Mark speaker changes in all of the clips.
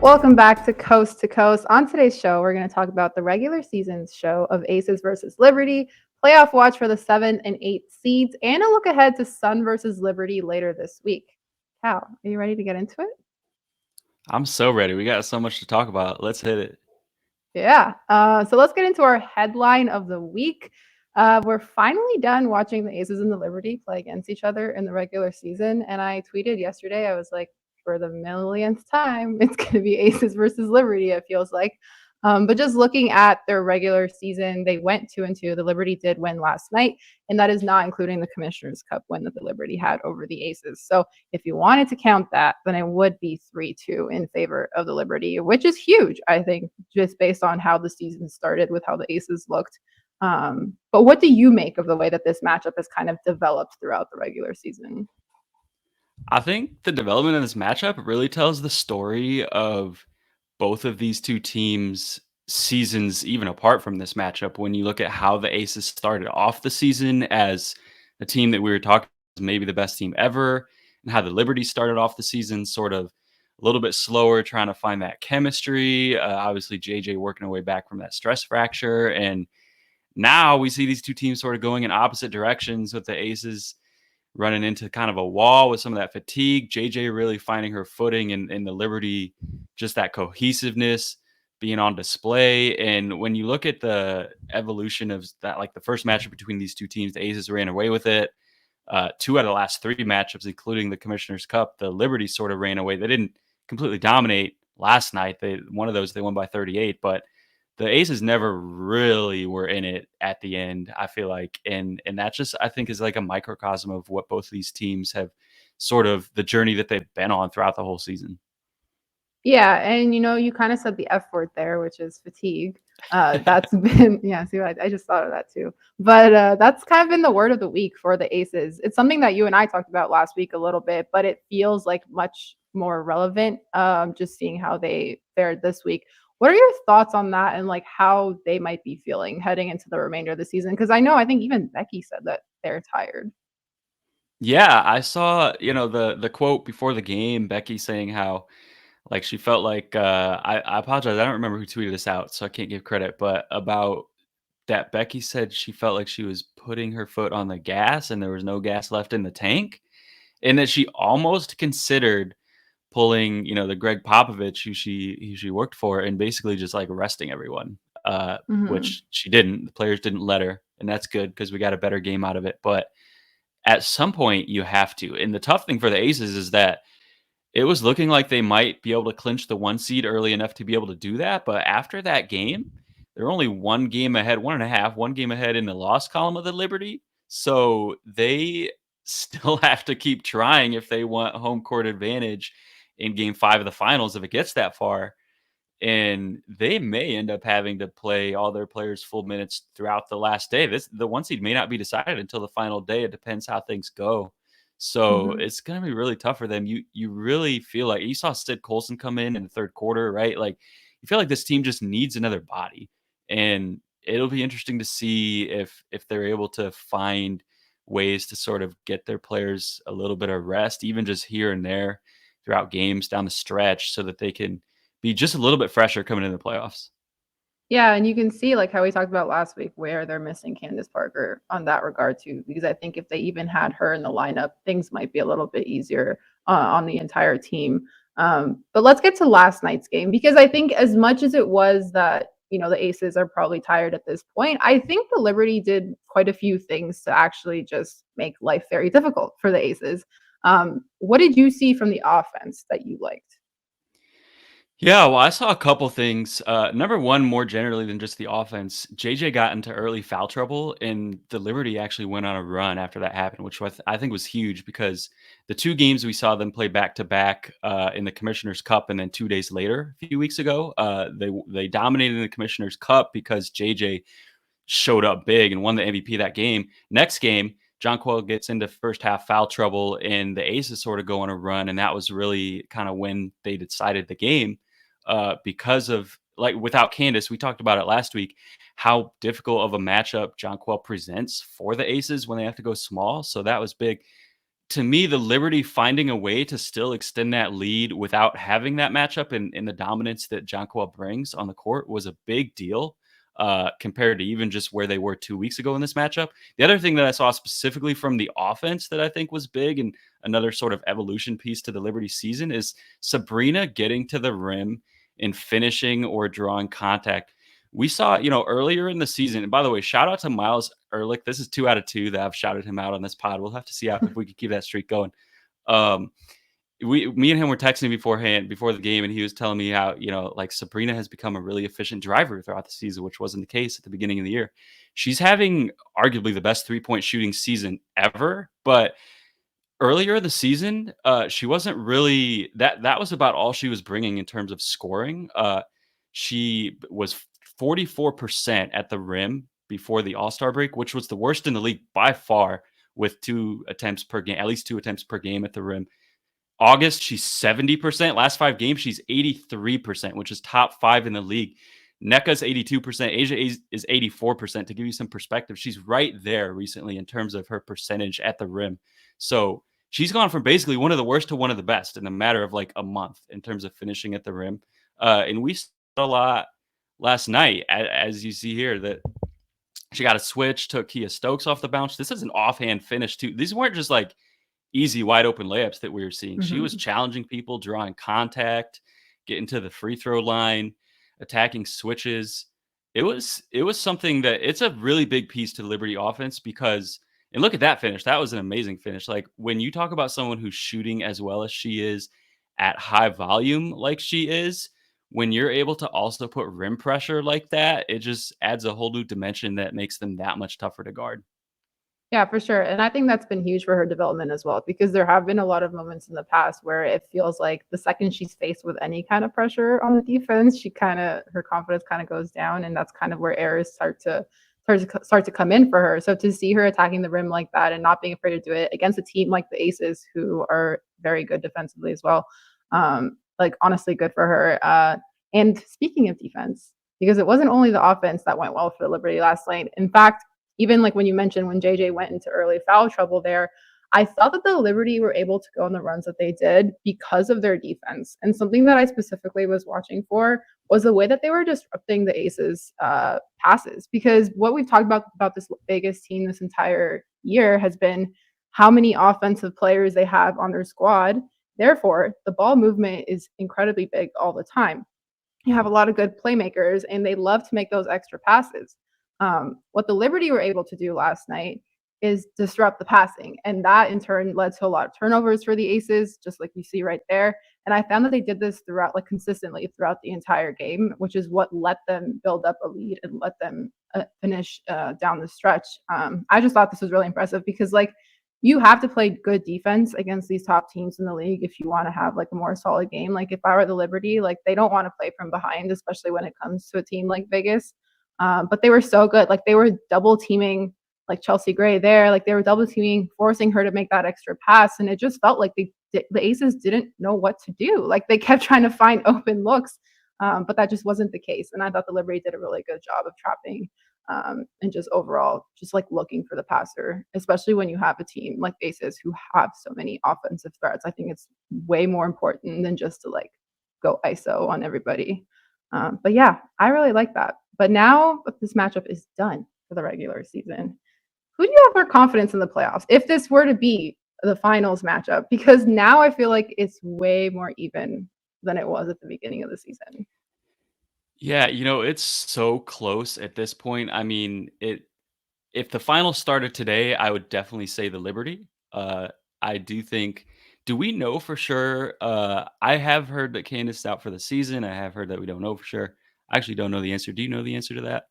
Speaker 1: Welcome back to Coast to Coast. On today's show, we're going to talk about the regular season's show of Aces versus Liberty, playoff watch for the 7 and 8 seeds, and a look ahead to Sun versus Liberty later this week. Cal, are you ready to get into it?
Speaker 2: I'm so ready. We got so much to talk about. Let's hit it.
Speaker 1: Yeah. So let's get into our headline of the week. We're finally done watching the Aces and the Liberty play against each other in the regular season. And I tweeted yesterday, I was like, for the millionth time, it's going to be Aces versus Liberty, it feels like. But just looking at their regular season, they went 2-2. The Liberty did win last night, and that is not including the Commissioner's Cup win that the Liberty had over the Aces. So if you wanted to count that, then it would be 3-2 in favor of the Liberty, which is huge, I think, just based on how the season started with how the Aces looked. But what do you make of the way that this matchup has kind of developed throughout the regular season?
Speaker 2: I think the development of this matchup really tells the story of both of these two teams' seasons, even apart from this matchup. When you look at how the Aces started off the season as a team that we were talking was maybe the best team ever, and how the Liberty started off the season sort of a little bit slower, trying to find that chemistry. Obviously, JJ working her way back from that stress fracture. And now we see these two teams sort of going in opposite directions with the Aces running into kind of a wall with some of that fatigue. JJ really finding her footing and the Liberty, just that cohesiveness being on display. And when you look at the evolution of that, like the first matchup between these two teams, the Aces ran away with it. Two out of the last three matchups, including the Commissioner's Cup, the Liberty sort of ran away. They didn't completely dominate last night. One of those they won by 38, but the Aces never really were in it at the end, I feel like. And that just I think is like a microcosm of what both of these teams have sort of the journey that they've been on throughout the whole season.
Speaker 1: Yeah, and you kind of said the F word there, which is fatigue. That's been yeah. See, I just thought of that too. But that's kind of been the word of the week for the Aces. It's something that you and I talked about last week a little bit, but it feels like much more relevant. Just seeing how they fared this week. What are your thoughts on that, and like how they might be feeling heading into the remainder of the season? Because I think even Becky said that they're tired.
Speaker 2: Yeah, I saw, the quote before the game, Becky saying how like she felt like I apologize, I don't remember who tweeted this out, so I can't give credit, but about that Becky said she felt like she was putting her foot on the gas and there was no gas left in the tank. And that she almost considered pulling, the Greg Popovich who she worked for and basically just like arresting everyone,
Speaker 1: Hmm.
Speaker 2: which she didn't. The players didn't let her, and that's good because we got a better game out of it. But at some point, you have to. And the tough thing for the Aces is that it was looking like they might be able to clinch the 1 seed early enough to be able to do that. But after that game, they're only one game ahead, 1.5, one game ahead in the loss column of the Liberty. So they still have to keep trying if they want home court advantage in game 5 of the finals if it gets that far. And they may end up having to play all their players full minutes throughout the last day. The 1 seed may not be decided until the final day. It depends how things go. So
Speaker 1: Hmm.
Speaker 2: it's going to be really tough for them. You really feel like you saw Sid Colson come in the third quarter, right? Like you feel like this team just needs another body, and it'll be interesting to see if they're able to find ways to sort of get their players a little bit of rest, even just here and there throughout games down the stretch, so that they can be just a little bit fresher coming into the playoffs.
Speaker 1: Yeah, and you can see like how we talked about last week where they're missing Candace Parker on that regard too, because I think if they even had her in the lineup, things might be a little bit easier on the entire team. But let's get to last night's game because I think as much as it was that the Aces are probably tired at this point, I think the Liberty did quite a few things to actually just make life very difficult for the Aces. What did you see from the offense that you liked?
Speaker 2: Yeah, well, I saw a couple things. Number one, more generally than just the offense, JJ got into early foul trouble, and the Liberty actually went on a run after that happened, which was, I think was huge because the two games we saw them play back to back in the Commissioner's Cup, and then 2 days later, a few weeks ago, they dominated in the Commissioner's Cup because JJ showed up big and won the MVP that game. Next game, John Quill gets into first half foul trouble, and the Aces sort of go on a run, and that was really kind of when they decided the game because of like without Candace, we talked about it last week, how difficult of a matchup John Quill presents for the Aces when they have to go small. So that was big. to me, the Liberty finding a way to still extend that lead without having that matchup and the dominance that Jonquil brings on the court was a big deal compared to even just where they were 2 weeks ago in this matchup. The other thing that I saw specifically from the offense that I think was big and another sort of evolution piece to the Liberty season is Sabrina getting to the rim and finishing or drawing contact. We saw, earlier in the season, and by the way, shout out to Miles Ehrlich. This is 2 out of 2 that I've shouted him out on this pod. We'll have to see if we can keep that streak going. Um, me and him were texting beforehand, before the game, and he was telling me how, like Sabrina has become a really efficient driver throughout the season, which wasn't the case at the beginning of the year. She's having arguably the best 3-point shooting season ever, but earlier in the season, she wasn't really that was about all she was bringing in terms of scoring. She was 44% at the rim before the All-Star break, which was the worst in the league by far, with 2 attempts per game, at least 2 attempts per game at the rim. August, she's 70%. Last 5 games, she's 83%, which is top 5 in the league. NECA's 82%. Asia is 84%. To give you some perspective, she's right there recently in terms of her percentage at the rim. So she's gone from basically one of the worst to one of the best in a matter of like a month in terms of finishing at the rim. And we saw a lot last night, as you see here, that she got a switch, took Kia Stokes off the bounce. This is an offhand finish too. These weren't just like easy wide open layups that we were seeing. She was
Speaker 1: Mhm.
Speaker 2: challenging people, drawing contact, getting to the free throw line, attacking switches. It was something that it's a really big piece to the Liberty offense because and look at that finish. That was an amazing finish. Like when you talk about someone who's shooting as well as she is at high volume like she is, when you're able to also put rim pressure like that, it just adds a whole new dimension that makes them that much tougher to guard.
Speaker 1: Yeah, for sure. And I think that's been huge for her development as well, because there have been a lot of moments in the past where it feels like the second she's faced with any kind of pressure on the defense, her confidence kind of goes down, and that's kind of where errors start to come in for her. So to see her attacking the rim like that and not being afraid to do it against a team like the Aces, who are very good defensively as well, like honestly, good for her. And speaking of defense, because it wasn't only the offense that went well for Liberty last night. In fact, even like when you mentioned when JJ went into early foul trouble there, I thought that the Liberty were able to go on the runs that they did because of their defense. And something that I specifically was watching for was the way that they were disrupting the Aces passes. Because what we've talked about this Vegas team this entire year has been how many offensive players they have on their squad. Therefore, the ball movement is incredibly big all the time. You have a lot of good playmakers, and they love to make those extra passes. What the Liberty were able to do last night is disrupt the passing, and that in turn led to a lot of turnovers for the Aces, just like you see right there. And I found that they did this throughout, like consistently throughout the entire game, which is what let them build up a lead and let them finish down the stretch. I just thought this was really impressive because, like, you have to play good defense against these top teams in the league if you want to have like a more solid game. Like if I were the Liberty, like they don't want to play from behind, especially when it comes to a team like Vegas. But they were so good. Like they were double teaming like Chelsea Gray there. Like they were double teaming, forcing her to make that extra pass, and it just felt like the Aces didn't know what to do. Like they kept trying to find open looks, but that just wasn't the case. And I thought the Liberty did a really good job of trapping and just overall just like looking for the passer, especially when you have a team like Aces who have so many offensive threats. I think it's way more important than just to like go ISO on everybody. But yeah, I really like that. But now that this matchup is done for the regular season, who do you have more confidence in the playoffs if this were to be the finals matchup? Because now I feel like it's way more even than it was at the beginning of the season.
Speaker 2: Yeah, it's so close at this point. I mean, if the final started today, I would definitely say the Liberty. I do think. Do we know for sure? I have heard that Candace is out for the season. I have heard that we don't know for sure. I actually don't know the answer. Do you know the answer to that?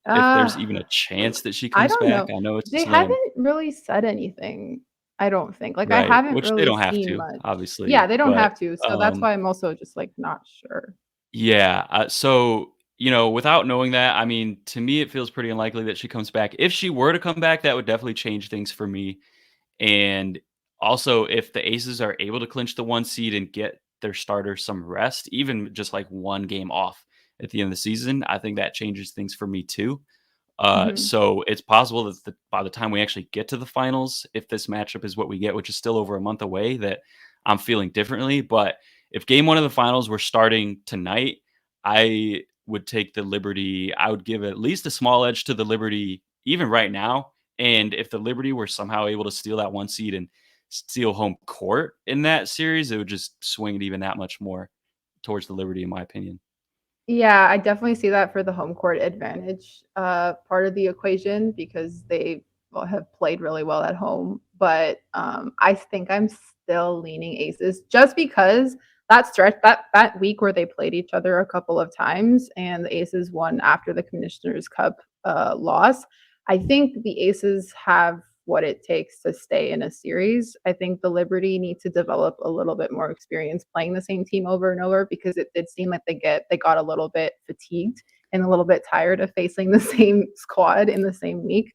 Speaker 2: If
Speaker 1: Uh,
Speaker 2: there's even a chance that she
Speaker 1: I
Speaker 2: comes
Speaker 1: don't
Speaker 2: back?
Speaker 1: know.
Speaker 2: I know it's
Speaker 1: They
Speaker 2: slim,
Speaker 1: haven't really said anything, I don't think. Like, I
Speaker 2: right?
Speaker 1: haven't
Speaker 2: Which they
Speaker 1: really
Speaker 2: don't have
Speaker 1: seen
Speaker 2: to,
Speaker 1: much. Yeah,
Speaker 2: obviously,
Speaker 1: they don't
Speaker 2: but
Speaker 1: have to. So that's why I'm also just like not sure.
Speaker 2: yeah. So, without knowing that, I mean, to me, it feels pretty unlikely that she comes back. If she were to come back, that would definitely change things for me. And also, if the Aces are able to clinch the 1 seed and get their starters some rest, even just like 1 game off at the end of the season, I think that changes things for me too.
Speaker 1: Mhm.
Speaker 2: So it's possible that by the time we actually get to the finals, if this matchup is what we get, which is still over a month away, that I'm feeling differently. But if game one of the finals were starting tonight, I would take the Liberty. I would give at least a small edge to the Liberty, even right now. And if the Liberty were somehow able to steal that one seed and steal home court in that series, it would just swing it even that much more towards the Liberty, in my opinion.
Speaker 1: Yeah, I definitely see that for the home court advantage part of the equation because they have played really well at home. But I think I'm still leaning Aces just because that stretch that week where they played each other a couple of times and the Aces won after the Commissioner's Cup loss. I think the Aces have what it takes to stay in a series. I think the Liberty need to develop a little bit more experience playing the same team over and over because it did seem like they got a little bit fatigued and a little bit tired of facing the same squad in the same week.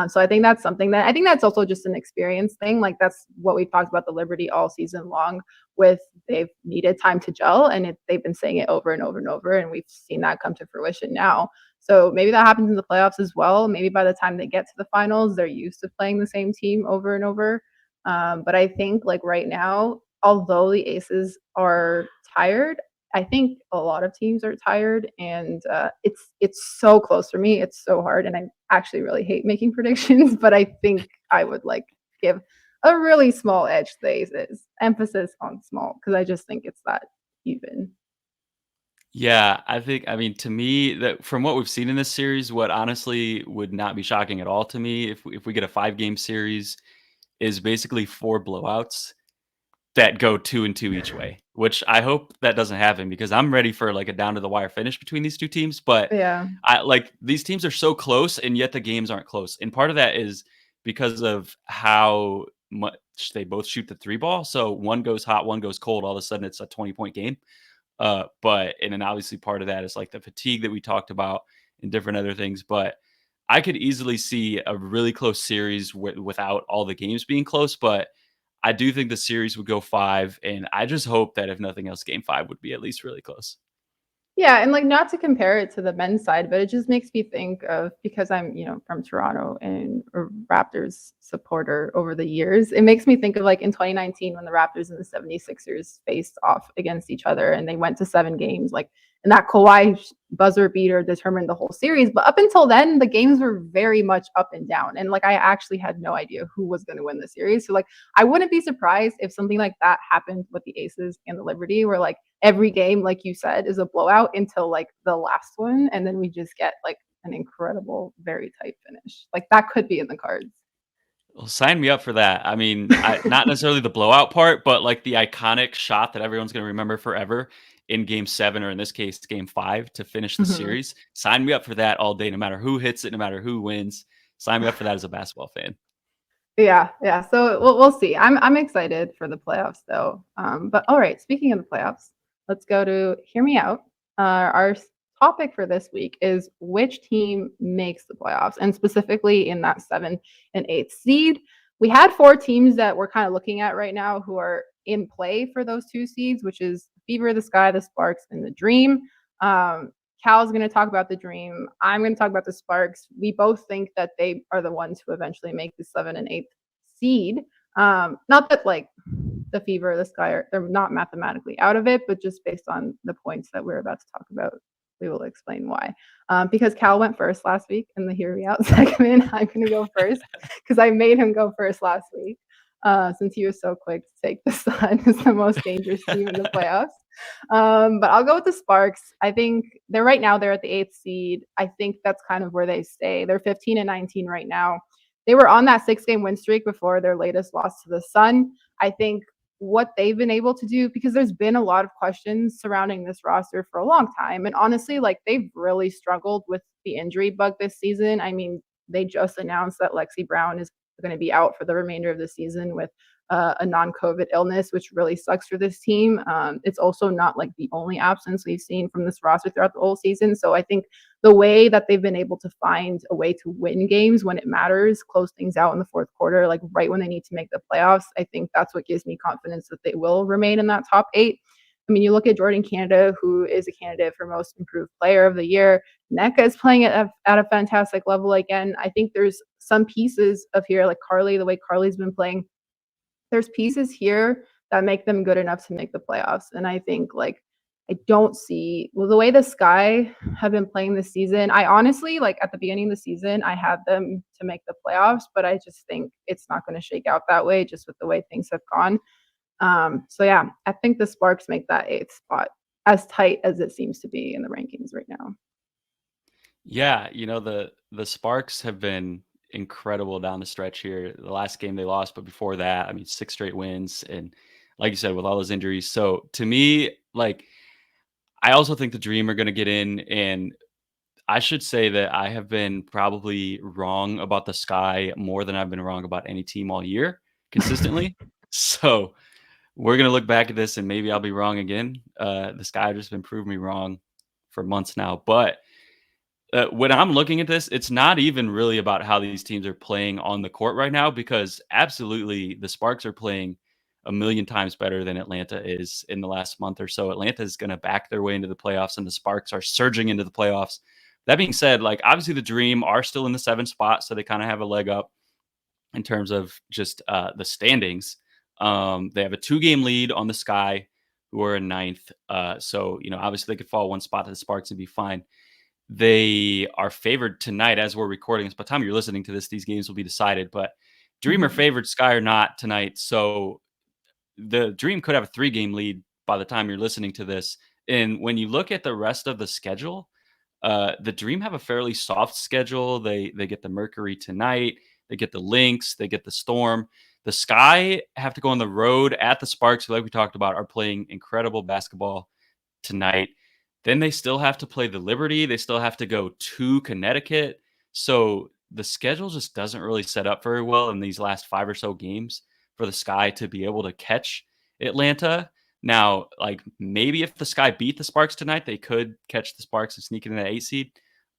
Speaker 1: So I think that's something that I think that's also just an experience thing. Like that's what we've talked about the Liberty all season long. With they've needed time to gel, and they've been saying it over and over and over, and we've seen that come to fruition now. So maybe that happens in the playoffs as well. Maybe by the time they get to the finals, they're used to playing the same team over and over. But I think like right now, although the Aces are tired, I think a lot of teams are tired, and it's so close for me. It's so hard, and I actually really hate making predictions. But I think I would like give a really small edge to the Aces. Emphasis on small because I just think it's that even.
Speaker 2: Yeah, I mean, to me, that from what we've seen in this series, what honestly would not be shocking at all to me if we get a 5-game series is basically 4 blowouts that go 2 and 2 each way, which I hope that doesn't happen because I'm ready for, like, a down to the wire finish between these 2 teams, but
Speaker 1: Yeah.
Speaker 2: these teams are so close, and yet the games aren't close, and part of that is because of how much they both shoot the 3 ball, so one goes hot, one goes cold, all of a sudden it's a 20-point game. But and then obviously part of that is like the fatigue that we talked about and different other things. But I could easily see a really close series without all the games being close. But I do think the series would go 5, and I just hope that if nothing else, Game 5 would be at least really close.
Speaker 1: Yeah, and like not to compare it to the men's side, but it just makes me think of because I'm, from Toronto and a Raptors supporter over the years. It makes me think of like in 2019 when the Raptors and the 76ers faced off against each other and they went to 7 games, like and that Kawhi buzzer beater determined the whole series. But up until then, the games were very much up and down. And like I actually had no idea who was going to win the series. So like I wouldn't be surprised if something like that happened with the Aces and the Liberty, where like every game, like you said, is a blowout until like the last one, and then we just get like an incredible, very tight finish. Like that could be in the cards.
Speaker 2: Well, sign me up for that. I mean, not necessarily the blowout part, but like the iconic shot that everyone's going to remember forever in Game 7, or in this case, Game 5 to finish the
Speaker 1: Mhm.
Speaker 2: series. Sign me up for that all day, no matter who hits it, no matter who wins. Sign me up for that as a basketball fan.
Speaker 1: Yeah, yeah. So we'll see. I'm excited for the playoffs though. But all right, speaking of the playoffs, let's go to hear me out. Our topic for this week is which team makes the playoffs, and specifically in that 7th and 8th seed. We had 4 teams that we're kind of looking at right now who are in play for those 2 seeds, which is Fever, the Sky, the Sparks, and the Dream. Um, Cal's going to talk about the Dream. I'm going to talk about the Sparks. We both think that they are the ones who eventually make the 7th and 8th seed. Not that like the Fever, the Sky, they're not mathematically out of it, but just based on the points that we're about to talk about, we will explain why. Because Cal went first last week in the Hear Me Out segment. I'm going to go first because I made him go first last week. Since he was so quick to take the Sun as the most dangerous team in the playoffs. But I'll go with the Sparks. I think they're at the 8th seed. I think that's kind of where they stay. They're 15-19 right now. They were on that 6-game win streak before their latest loss to the Sun. I think what they've been able to do, because there's been a lot of questions surrounding this roster for a long time. And honestly, like they've really struggled with the injury bug this season. I mean, they just announced that Lexi Brown is going to be out for the remainder of the season with a non-COVID illness, which really sucks for this team. It's also not like the only absence we've seen from this roster throughout the whole season. So I think the way that they've been able to find a way to win games when it matters, close things out in the fourth quarter, like right when they need to make the playoffs, I think that's what gives me confidence that they will remain in that top 8. I mean, you look at Jordan Canada, who is a candidate for most improved player of the year. Neka is playing at a fantastic level again. I think there's some pieces of here, like Carly, the way Carly's been playing. There's pieces here that make them good enough to make the playoffs. And I think like I don't see the way the Sky have been playing this season. I honestly like at the beginning of the season, I had them to make the playoffs, but I just think it's not going to shake out that way just with the way things have gone. So yeah, I think the Sparks make that eighth spot as tight as it seems to be in the rankings right now.
Speaker 2: Yeah, the Sparks have been incredible down the stretch here. The last game they lost, but before that, I mean, 6 straight wins, and like you said, with all those injuries. So to me, like, I also think the Dream are gonna get in, and I should say that I have been probably wrong about the Sky more than I've been wrong about any team all year consistently. So we're gonna look back at this and maybe I'll be wrong again. The Sky have just been proving me wrong for months now, but when I'm looking at this, it's not even really about how these teams are playing on the court right now because absolutely the Sparks are playing a million times better than Atlanta is in the last month or so. Atlanta is going to back their way into the playoffs, and the Sparks are surging into the playoffs. That being said, like obviously the Dream are still in the 7th spot, so they kind of have a leg up in terms of just the standings. They have a 2-game lead on the Sky, who are in 9th. So obviously they could fall one spot to the Sparks and be fine. They are favored tonight as we're recording this. By the time you're listening to this, these games will be decided. But Dream are
Speaker 1: Mhm.
Speaker 2: favored, Sky or not tonight. So the Dream could have a 3-game lead by the time you're listening to this. And when you look at the rest of the schedule, the Dream have a fairly soft schedule. They get the Mercury tonight. They get the Lynx. They get the Storm. The Sky have to go on the road at the Sparks, who, like we talked about, are playing incredible basketball tonight. Then they still have to play the Liberty. They still have to go to Connecticut. So the schedule just doesn't really set up very well in these last 5 or so games for the Sky to be able to catch Atlanta. Now, like maybe if the Sky beat the Sparks tonight, they could catch the Sparks and sneak into that 8 seed.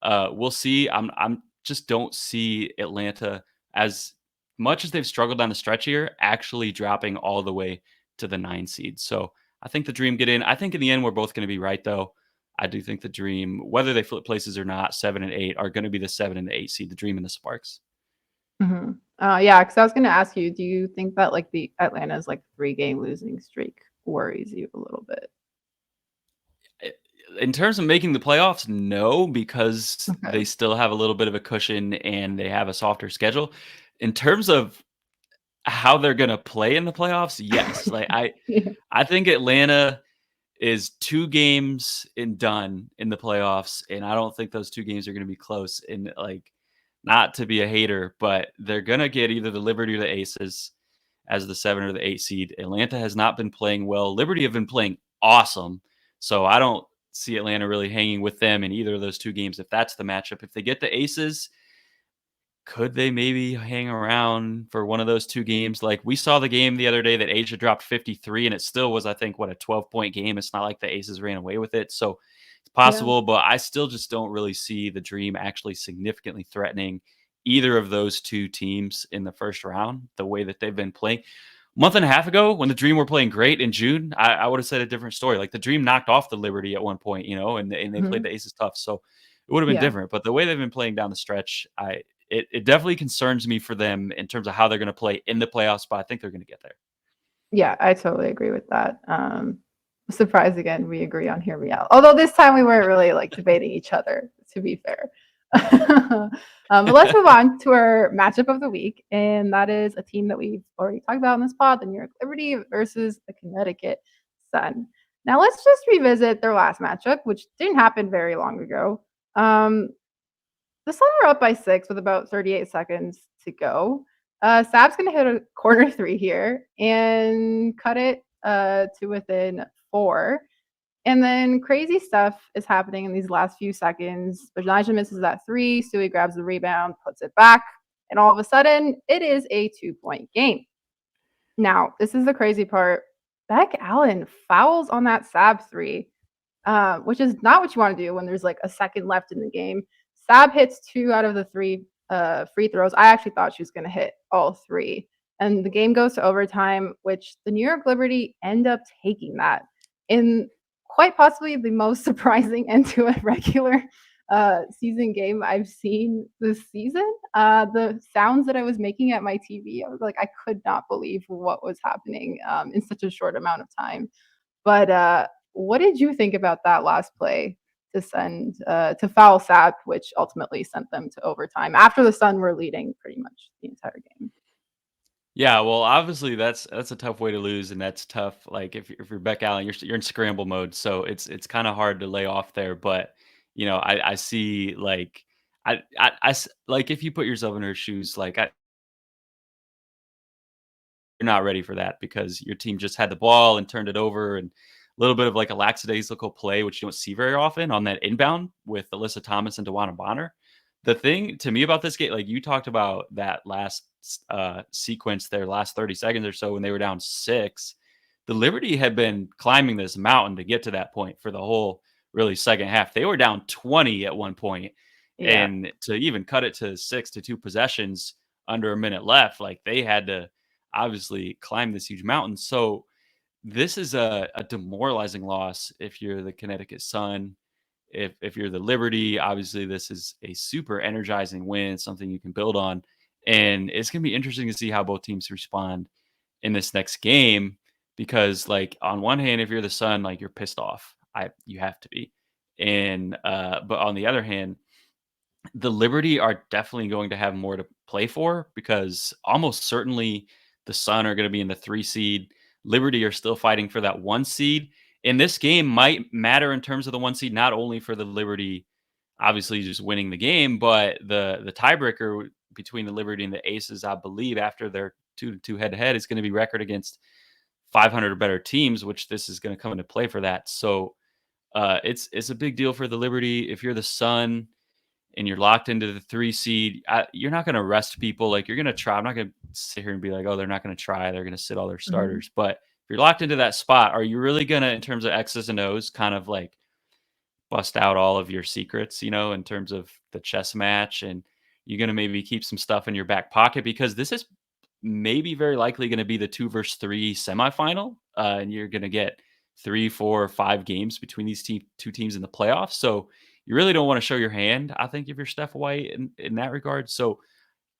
Speaker 2: We'll see. I'm just don't see Atlanta, as much as they've struggled down the stretch here, actually dropping all the way to the 9 seed. So I think the Dream get in. I think in the end we're both going to be right though. I do think the Dream, whether they flip places or not, 7 and 8 are going to be the 7 and the 8 seed. The Dream and the Sparks.
Speaker 1: Mhm. Yeah, because I was going to ask you, do you think that like the Atlanta's like 3-game losing streak worries you a little bit?
Speaker 2: In terms of making the playoffs, no, because
Speaker 1: Okay.
Speaker 2: they still have a little bit of a cushion and they have a softer schedule. In terms of how they're going to play in the playoffs, yes. Like
Speaker 1: Yeah.
Speaker 2: I think Atlanta is 2 games and done in the playoffs, and I don't think those 2 games are going to be close. And like, not to be a hater, but they're going to get either the Liberty or the Aces as the 7 or the 8 seed. Atlanta has not been playing well. Liberty have been playing awesome. So I don't see Atlanta really hanging with them in either of those 2 games if that's the matchup. If they get the Aces, could they maybe hang around for one of those 2 games? Like we saw the game the other day that Asia dropped 53 and it still was, I think, what, a 12-point game. It's not like the Aces ran away with it. So it's
Speaker 1: Yeah.
Speaker 2: possible, but I still just don't really see the Dream actually significantly threatening either of those 2 teams in the first round the way that they've been playing. Month and a half ago, when the Dream were playing great in June, I would have said a different story. Like the Dream knocked off the Liberty at one point, and they played
Speaker 1: Mhm.
Speaker 2: the Aces tough. So it would have been
Speaker 1: Yeah.
Speaker 2: different. But the way they've been playing down the stretch, it definitely concerns me for them in terms of how they're going to play in the playoffs, but I think they're going to get there.
Speaker 1: Yeah, I totally agree with that. Surprise again, we agree on Hear Me Out. Although this time we weren't really like debating each other, to be fair. But let's move on to our matchup of the week, and that is a team that we've already talked about in this pod, the New York Liberty versus the Connecticut Sun. Now let's just revisit their last matchup, which didn't happen very long ago. Um, the Sun were up by 6 with about 38 seconds to go. Sab's going to hit a corner 3 here and cut it to within 4. And then crazy stuff is happening in these last few seconds. Bajanaja misses that 3. Stewie grabs the rebound, puts it back. And all of a sudden, it is a 2-point game. Now, this is the crazy part. Beck Allen fouls on that Sab 3, which is not what you want to do when there's like a second left in the game. Sab hits 2 out of the 3 free throws. I actually thought she was going to hit all 3. And the game goes to overtime, which the New York Liberty end up taking that. in quite possibly the most surprising end to a regular season game I've seen this season. The sounds that I was making at my TV, I was like, I could not believe what was happening in such a short amount of time. But what did you think about that last play to send to foul Sap, which ultimately sent them to overtime after the Sun were leading pretty much the entire game?
Speaker 2: Yeah, well, obviously that's a tough way to lose, and that's tough. Like if you're Beck Allen, you're in scramble mode, so it's kind of hard to lay off there. But I see like like if you put yourself in her shoes, like you're not ready for that because your team just had the ball and turned it over, and a little bit of like a lackadaisical play, which you don't see very often on that inbound with Alyssa Thomas and Dewana Bonner. The thing to me about this game, like you talked about that last sequence, their last 30 seconds or so when they were down six, the Liberty had been climbing this mountain to get to that point for the whole really second half. They were down 20 at one point,
Speaker 1: Yeah.
Speaker 2: and to even cut it to 6 to 2 possessions under a minute left, like they had to obviously climb this huge mountain. So this is a demoralizing loss if you're the Connecticut Sun. If you're the Liberty, obviously this is a super energizing win, something you can build on. And it's gonna be interesting to see how both teams respond in this next game because like on one hand, if you're the Sun, like you're pissed off. You have to be. And but on the other hand, the Liberty are definitely going to have more to play for because almost certainly the Sun are going to be in the 3 seed. Liberty are still fighting for that 1 seed. And this game might matter in terms of the 1 seed, not only for the Liberty, obviously just winning the game, but the tiebreaker between the Liberty and the Aces, I believe, after their 2-2 head to head, is going to be record against 500 or better teams, which this is going to come into play for that. So it's a big deal for the Liberty. If you're the Sun and you're locked into the 3 seed, you're not going to rest people. Like you're going to try. I'm not going to sit here and be like, oh, they're not going to try. They're going to sit all their
Speaker 1: Mhm.
Speaker 2: starters. But if you're locked into that spot, are you really going to, in terms of X's and O's, kind of like bust out all of your secrets, in terms of the chess match? And you're going to maybe keep some stuff in your back pocket because this is maybe very likely going to be the 2 versus 3 semifinal. And you're going to get 3, 4, 5 games between these two teams in the playoffs. So you really don't want to show your hand, I think, if you're Steph White in that regard. So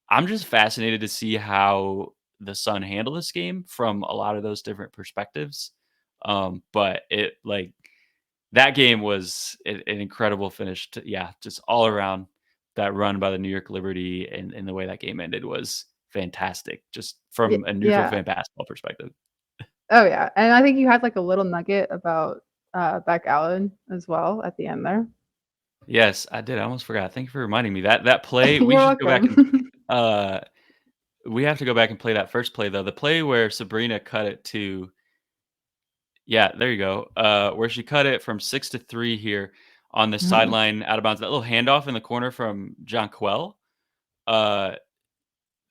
Speaker 2: I'm just fascinated to see how the Sun handle this game from a lot of those different perspectives. But it like that game was an incredible finish. Yeah, just all around that run by the New York Liberty and the way that game ended was fantastic, just from a neutral
Speaker 1: Yeah.
Speaker 2: fan basketball perspective.
Speaker 1: Oh, yeah, and I think you had, like, a little nugget about, Beck Allen as well at the end there.
Speaker 2: Yes, I did. I almost forgot. Thank you for reminding me. That play, we
Speaker 1: You're
Speaker 2: should go back and
Speaker 1: welcome.
Speaker 2: uh we have to go back and play that first play though. The play where Sabrina cut it to yeah, there you go. Where she cut it from 6 to 3 here on the
Speaker 1: Mhm.
Speaker 2: sideline out of bounds. That little handoff in the corner from Jonquel. Uh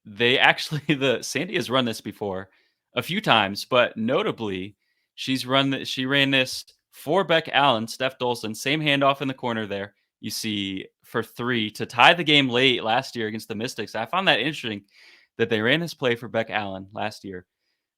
Speaker 2: They actually the Sandy has run this before a few times, but notably, she ran this for Beck Allen, Steph Dolson, same handoff in the corner there. You see for 3 to tie the game late last year against the Mystics. I found that interesting that they ran this play for Beck Allen last year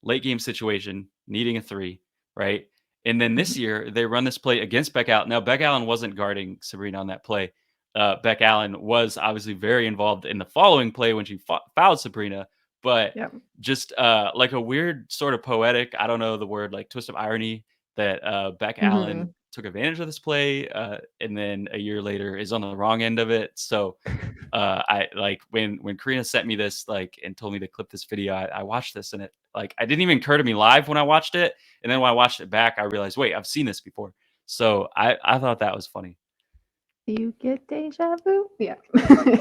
Speaker 2: late game situation, needing a 3, right? And then this
Speaker 1: Mhm.
Speaker 2: year, they run this play against Beck Allen. Now, Beck Allen wasn't guarding Sabrina on that play. Beck Allen was obviously very involved in the following play when she fouled Sabrina, but
Speaker 1: Yep.
Speaker 2: just like a weird sort of poetic, I don't know the word, like twist of irony that Beck Allen
Speaker 1: Mhm.
Speaker 2: took advantage of this play and then a year later is on the wrong end of it. So I like when Crina sent me this like and told me to clip this video. I watched this and it like I didn't even occur to me live when I watched it, and then when I watched it back, I realized wait, I've seen this before. So I thought that was funny.
Speaker 1: You get deja vu? Yeah.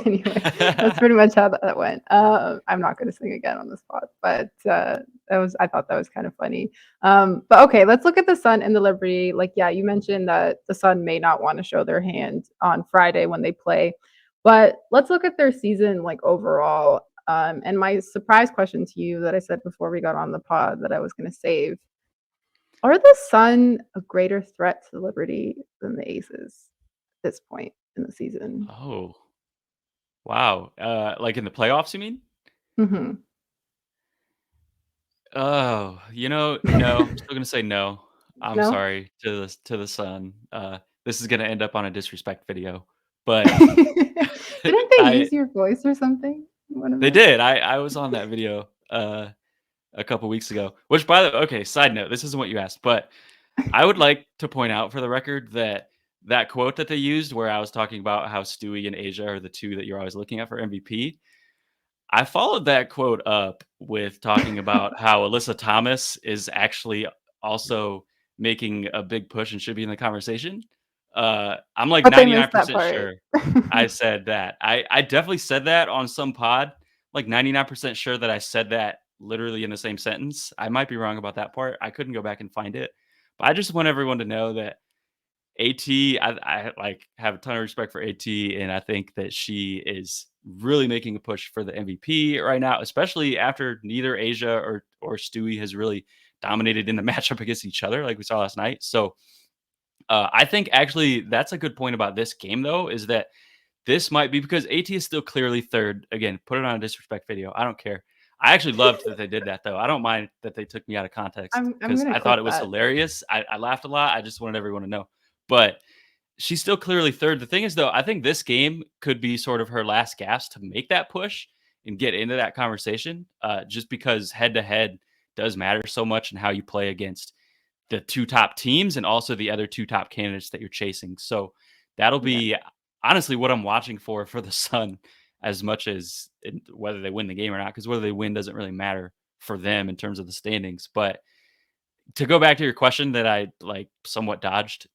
Speaker 1: Anyway, that's pretty much how that went. I'm not gonna sing again on the spot, but, I thought that was kind of funny. But okay, let's look at the Sun and the Liberty. Like, yeah, you mentioned that the Sun may not wanna show their hand on Friday when they play, but let's look at their season, like, overall. And my surprise question to you that I said before we got on the pod that I was gonna save, are the Sun a greater threat to the Liberty than the Aces at this point in the season?
Speaker 2: Oh wow, like in the playoffs, you mean?
Speaker 1: Mhm.
Speaker 2: Oh, no, I'm still gonna say no. I'm
Speaker 1: No?
Speaker 2: sorry to the sun. This is gonna end up on a disrespect video, but
Speaker 1: Didn't they
Speaker 2: I
Speaker 1: use your voice or something? One of
Speaker 2: they
Speaker 1: them?
Speaker 2: did. I was on that video a couple weeks ago. Which by the okay, side note, this isn't what you asked, but I would like to point out for the record that that quote that they used where I was talking about how Stewie and Asia are the two that you're always looking at for MVP. I followed that quote up with talking about how Alyssa Thomas is actually also making a big push and should be in the conversation. I'm like
Speaker 1: But they missed that
Speaker 2: 99%
Speaker 1: part.
Speaker 2: sure I said that. I definitely said that on some pod, like 99% sure that I said that literally in the same sentence. I might be wrong about that part. I couldn't go back and find it. But I just want everyone to know that AT, I like have a ton of respect for AT, and I think that she is really making a push for the MVP right now, especially after neither Asia or Stewie has really dominated in the matchup against each other like we saw last night. So I think actually that's a good point about this game though, is that this might be because AT is still clearly third. Again, put it on a disrespect video. I don't care. I actually loved that they did that though. I don't mind that they took me out of context
Speaker 1: I'm
Speaker 2: because
Speaker 1: gonna
Speaker 2: I thought
Speaker 1: clip
Speaker 2: it was
Speaker 1: that.
Speaker 2: hilarious. I laughed a lot. I just wanted everyone to know. But she's still clearly third. The thing is, though, I think this game could be sort of her last gasp to make that push and get into that conversation, just because head to head does matter so much and how you play against the two top teams and also the other two top candidates that you're chasing. So that'll
Speaker 1: Yeah.
Speaker 2: be honestly what I'm watching for the Sun as much as whether they win the game or not, because whether they win doesn't really matter for them in terms of the standings. But to go back to your question that I like somewhat dodged,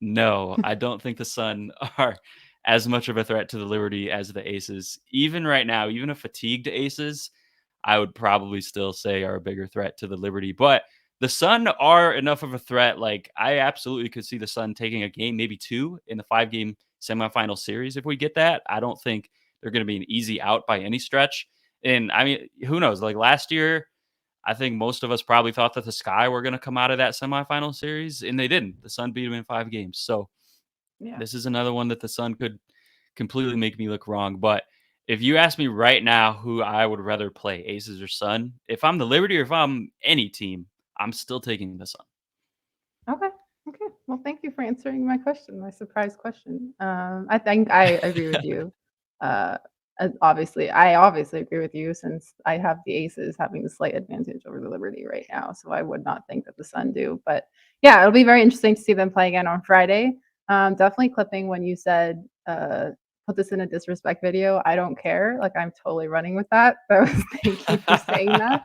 Speaker 2: no, I don't think the Sun are as much of a threat to the Liberty as the Aces. Even right now, even a fatigued Aces, I would probably still say are a bigger threat to the Liberty. But the Sun are enough of a threat. Like I absolutely could see the Sun taking a game, maybe two, in the 5 game semifinal series. If we get that, I don't think they're going to be an easy out by any stretch. And I mean, who knows? Like last year, I think most of us probably thought that the Sky were going to come out of that semifinal series, and they didn't. The Sun beat them in 5 games. So
Speaker 1: Yeah.
Speaker 2: this is another one that the Sun could completely make me look wrong. But if you ask me right now who I would rather play, Aces or Sun, if I'm the Liberty or if I'm any team, I'm still taking the Sun.
Speaker 1: Okay. Okay. Well, thank you for answering my question, my surprise question. I think I agree with you. Uh, I obviously agree with you since I have the Aces having the slight advantage over the Liberty right now. So I would not think that the Sun do. But yeah, it'll be very interesting to see them play again on Friday. Definitely clipping when you said, put this in a disrespect video. I don't care. Like I'm totally running with that. So thank you for saying that.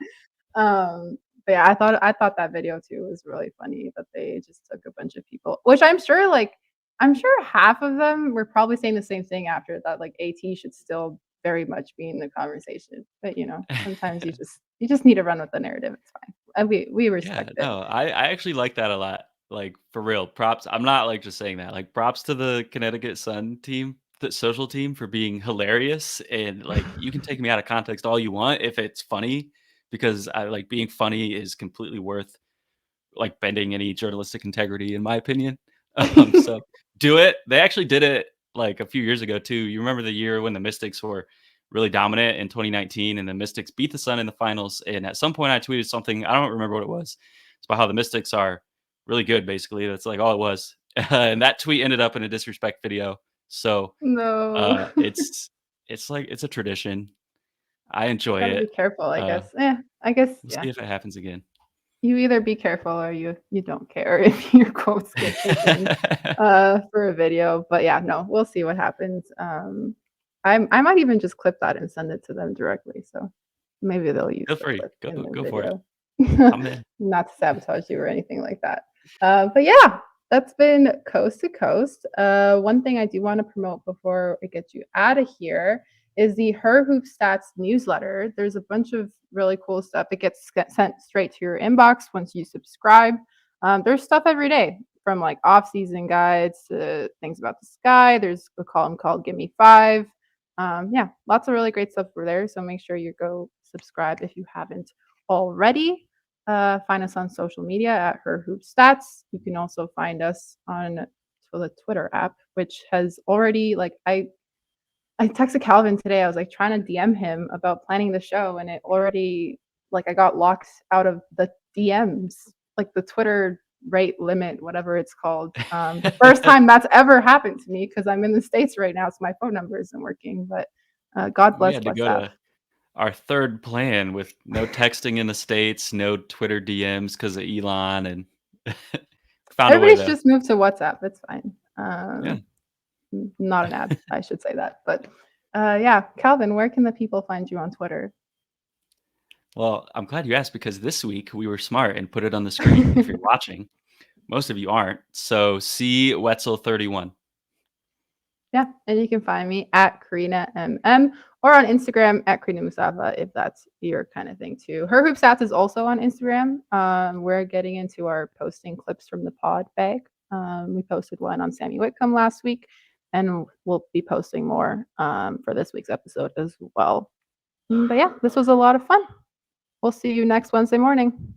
Speaker 1: Um, but yeah, I thought that video too was really funny that they just took a bunch of people, which I'm sure half of them were probably saying the same thing after that, like AT should still very much be in the conversation. But sometimes you just need to run with the narrative. It's fine. And we
Speaker 2: Yeah,
Speaker 1: respect it.
Speaker 2: no, I actually like that a lot. Like for real, props. I'm not like just saying that. Like props to the Connecticut Sun team, the social team for being hilarious and like you can take me out of context all you want if it's funny because I like being funny is completely worth like bending any journalistic integrity in my opinion. So do it. They actually did it like a few years ago too. You remember the year when the Mystics were really dominant in 2019 and the Mystics beat the Sun in the finals. And at some point I tweeted something, I don't remember what it was. It's about how the Mystics are really good, basically. That's like all it was. And that tweet ended up in a disrespect video. So
Speaker 1: No.
Speaker 2: it's like it's a tradition. I
Speaker 1: You
Speaker 2: enjoy
Speaker 1: gotta be
Speaker 2: it.
Speaker 1: careful, I
Speaker 2: Uh
Speaker 1: guess. I guess,
Speaker 2: we'll
Speaker 1: yeah.
Speaker 2: see if it happens again.
Speaker 1: You either be careful or you don't care if your quotes get taken for a video. But yeah, no, we'll see what happens. I might even just clip that and send it to them directly. So maybe they'll use
Speaker 2: Feel
Speaker 1: the
Speaker 2: free.
Speaker 1: clip in their
Speaker 2: Go for it.
Speaker 1: video.
Speaker 2: I'm in.
Speaker 1: Not to sabotage you or anything like that. But yeah, that's been coast to coast. One thing I do want to promote before we get you out of here is the Her Hoop Stats newsletter. There's a bunch of really cool stuff that gets sent straight to your inbox once you subscribe. There's stuff every day from like off-season guides to things about the sky. There's a column called Give Me Five. Yeah, lots of really great stuff over there. So make sure you go subscribe if you haven't already. Find us on social media at Her Hoop Stats. You can also find us on the Twitter app, which has already like I texted Calvin today. I was like trying to DM him about planning the show, and it already like I got locked out of the DMs, like the Twitter rate limit, whatever it's called. The first time that's ever happened to me because I'm in the States right now, so my phone number isn't working. But God
Speaker 2: We
Speaker 1: bless
Speaker 2: had to go
Speaker 1: WhatsApp.
Speaker 2: to our third plan with no texting in the States, no Twitter DMs because of Elon, and found a way
Speaker 1: Everybody's
Speaker 2: to
Speaker 1: just moved to WhatsApp. It's fine.
Speaker 2: yeah.
Speaker 1: Not an ad. I should say that. But yeah, Calvin, where can the people find you on Twitter?
Speaker 2: Well, I'm glad you asked because this week we were smart and put it on the screen if you're watching. Most of you aren't. So see Wetzel 31.
Speaker 1: Yeah, and you can find me at Crina MM or on Instagram at Crina Mustafa if that's your kind of thing too. Her Hoop Stats is also on Instagram. We're getting into our posting clips from the pod bag. We posted one on Sammy Whitcomb last week, and we'll be posting more for this week's episode as well. But yeah, this was a lot of fun. We'll see you next Wednesday morning.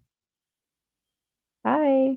Speaker 1: Bye.